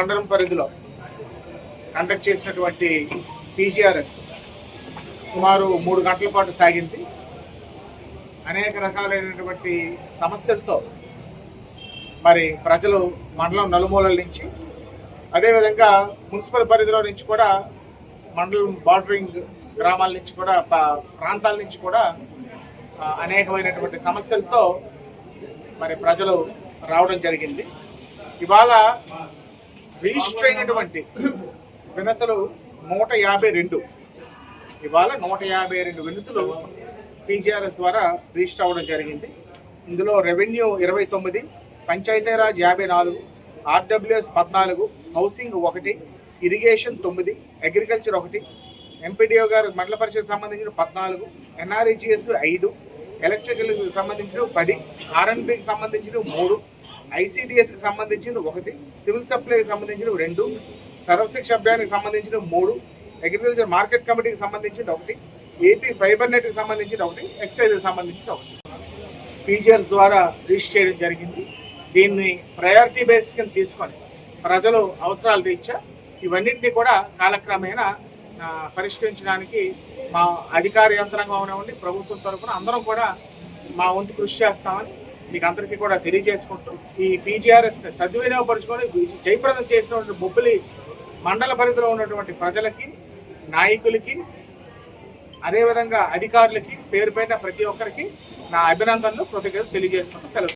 మండలం పరిధిలో కండక్ట్ చేసినటువంటి పీజీఆర్ఎస్ సుమారు 3 గంటల పాటు సాగింది. అనేక రకాలైనటువంటి సమస్యలతో మరి ప్రజలు మండలం నలుమూలల నుంచి, అదేవిధంగా మున్సిపల్ పరిధిలో నుంచి కూడా, మండలం బార్డరింగ్ గ్రామాల నుంచి కూడా, ప్రాంతాల నుంచి కూడా అనేకమైనటువంటి సమస్యలతో మరి ప్రజలు రావడం జరిగింది. ఇవాళ రిజిస్టర్ అయినటువంటి వినతులు 152. ఇవాళ 152 వినతులు పీజీఆర్ఎస్ ద్వారా రిజిస్టర్ అవ్వడం జరిగింది. ఇందులో revenue 29, Panchayati Raj 54, RWS 14, housing 1, irrigation 9, agriculture 1, MPDO గారు మండల పరిషత్ సంబంధించిన 14, ఎన్ఆర్ఈజీఎస్ 5, ఎలక్ట్రికల్కి సంబంధించిన 10, ఆర్ఎన్బికి సంబంధించిన 3, ఐసీడీఎస్కి సంబంధించిన 1, సివిల్ సప్లైకి సంబంధించిన 2, సర్వశిక్ష అభియానికి సంబంధించిన 3, అగ్రికల్చర్ మార్కెట్ కమిటీకి సంబంధించిన 1, ఏపీ ఫైబర్ నెట్కి సంబంధించిన 1, ఎక్సైజ్కి సంబంధించిన 1 పీజీఆర్ఎస్ ద్వారా రిజిస్టర్ చేయడం జరిగింది. దీన్ని ప్రయారిటీ బేస్ కింద తీసుకొని ప్రజలు అవసరాల రీత్యా ఇవన్నింటినీ కూడా కాలక్రమేణా పరిష్కరించడానికి మా అధికార యంత్రాంగం ఉండి ప్రభుత్వం తరఫున అందరం కూడా మా వంతు కృషి చేస్తామని మీకు అందరికీ కూడా తెలియజేసుకుంటూ, ఈ పీజీఆర్ఎస్ని సద్వినియోగపరుచుకొని జయప్రదం చేసినటువంటి బొబ్బిలి మండల పరిధిలో ఉన్నటువంటి ప్రజలకి, నాయకులకి, అదేవిధంగా అధికారులకి పేరు పైన ప్రతి ఒక్కరికి నా అభినందనలు, కృతజ్ఞతలు తెలియజేసుకుంటూ సెలవు.